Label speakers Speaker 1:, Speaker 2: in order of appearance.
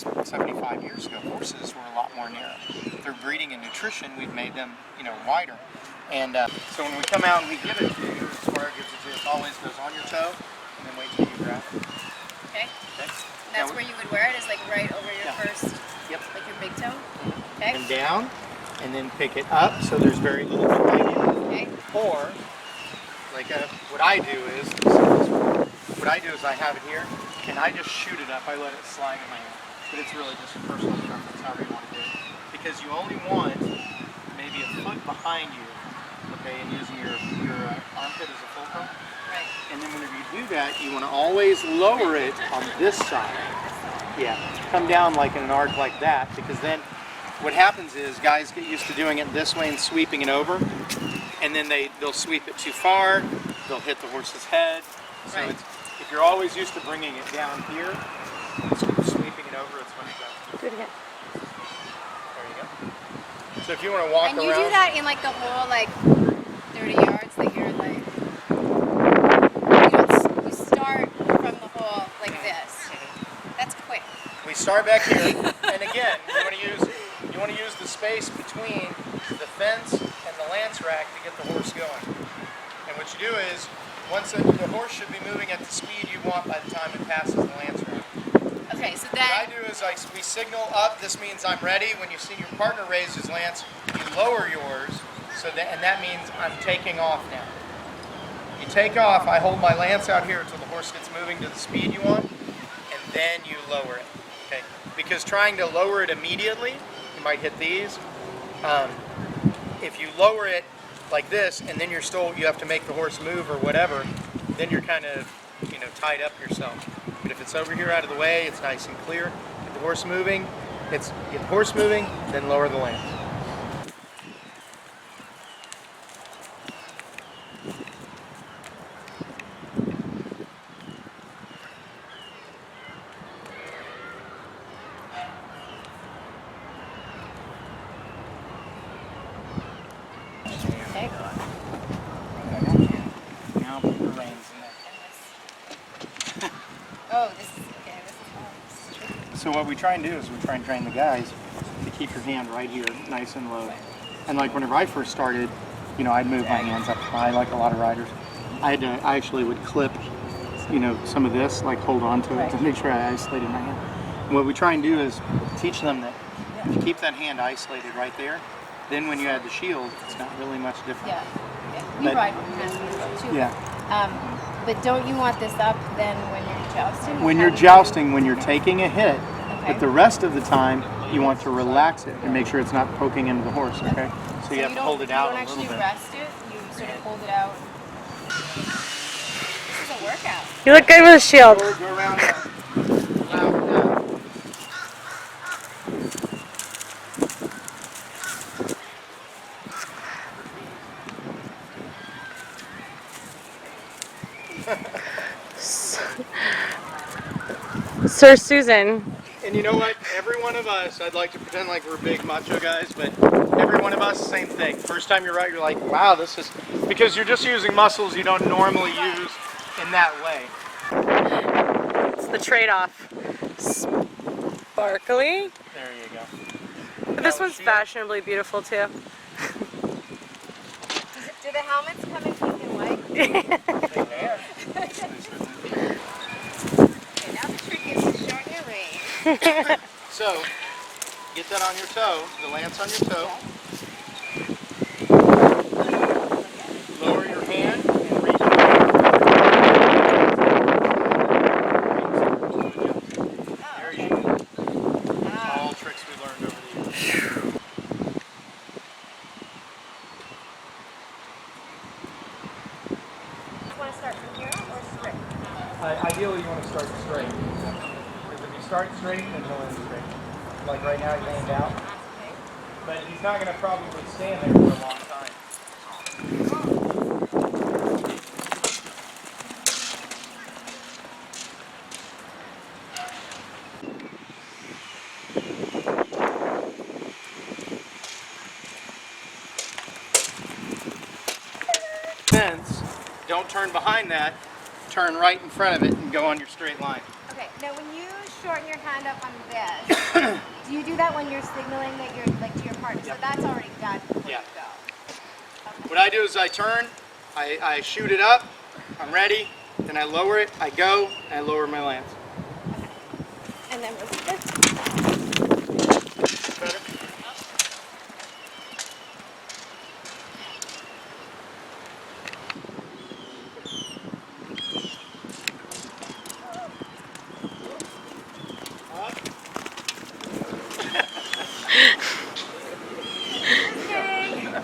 Speaker 1: because 75 years ago, horses were a lot more narrow. Through breeding and nutrition, we've made them, wider. And so when we come out and we give it to you, the squire gives it to you, it always goes on your toe, and then wait till you grab it.
Speaker 2: Okay.
Speaker 1: Okay.
Speaker 2: And that's where you would wear it, is like right over your first, like your big toe? Okay.
Speaker 1: And down, and then pick it up, so there's very little behind you.
Speaker 2: Okay.
Speaker 1: Or, like what I do is I have it here, and I just shoot it up. I let it slide in my hand. But it's really just a personal preference, however you want to do it. Because you only want maybe a foot behind you, okay, and using your armpit as a fulcrum.
Speaker 2: Right.
Speaker 1: And then whenever you do that, you want to always lower it on this side. Yeah, come down like in an arc like that, because then what happens is guys get used to doing it this way and sweeping it over, and then they'll sweep it too far, they'll hit the horse's head. So
Speaker 2: right.
Speaker 1: If you're always used to bringing it down here, sweeping it over, it's when it goes.
Speaker 2: Do it again.
Speaker 1: There you go. So if you want to walk
Speaker 2: and
Speaker 1: around.
Speaker 2: And you do that in like the whole 30 yards that you're like, you start from the hole like this. That's quick.
Speaker 1: We start back here, and again, you want to use the space between the fence and the lance rack to get the horse going. And what you do is, the horse should be moving at the speed you want by the time it passes the lance rack.
Speaker 2: Okay, so then
Speaker 1: what I do is we signal up. This means I'm ready. When you see your partner raise his lance, you lower yours, and that means I'm taking off now. You take off. I hold my lance out here until the horse gets moving to the speed you want, and then you lower it. Okay, because trying to lower it immediately, you might hit these. If you lower it like this, and then you have to make the horse move or whatever, then you're kind of, tied up yourself. But if it's over here out of the way, it's nice and clear. Get the horse moving. Get the horse moving, then lower the lance. Now put the reins in there.
Speaker 2: Oh, this is tricky.
Speaker 1: So what we try and do is we try and train the guys to keep your hand right here, nice and low. And like whenever I first started, I'd move my hands up high like a lot of riders. I actually would clip, some of this, like hold on to it to make sure I isolated my hand. And what we try and do is teach them that if you keep that hand isolated right there, then when you add the shield, it's not really much different.
Speaker 2: Yeah. We ride with hands too.
Speaker 1: Yeah.
Speaker 2: But don't you want this up then when you're jousting?
Speaker 1: When you're jousting, when you're taking a hit, but the rest of the time you want to relax it and make sure it's not poking into the horse, okay? So you have to hold it out a little bit.
Speaker 2: You don't actually rest it, you sort of hold it out. This is a workout.
Speaker 3: You look good with a shield.
Speaker 1: Go around that.
Speaker 3: Sir Susan.
Speaker 1: And you know what? Every one of us, I'd like to pretend like we're big macho guys, but every one of us, same thing. First time you're you're like, wow, this is, because you're just using muscles you don't normally use in that way.
Speaker 3: It's the trade-off. Sparkly.
Speaker 1: There you go.
Speaker 3: But this one's fashionably beautiful too.
Speaker 2: Do the helmets come in pink and white?
Speaker 1: They can.
Speaker 2: Okay, now the trick is to shorten your rein.
Speaker 1: So, get that on your toe, the lance on your toe. Lower your hand and reach it. There you go. All tricks we learned over the years.
Speaker 2: You want to start from here or straight?
Speaker 1: Ideally, you want to start straight. Because if you start straight, then he'll end straight. Like right now, he's laying down. But he's not going to probably stand there for a long time. Fence, don't turn behind that. Turn right in front of it and go on your straight line.
Speaker 2: Okay, now when you shorten your hand up on this, do you do that when you're signaling that you're like to your partner?
Speaker 1: Yep.
Speaker 2: So that's already done before
Speaker 1: Yeah.
Speaker 2: you go.
Speaker 1: What I do is I turn, I shoot it up, I'm ready, then I lower it, I go, and I lower my lance.
Speaker 2: And then release it.
Speaker 1: Better?
Speaker 2: Just kidding.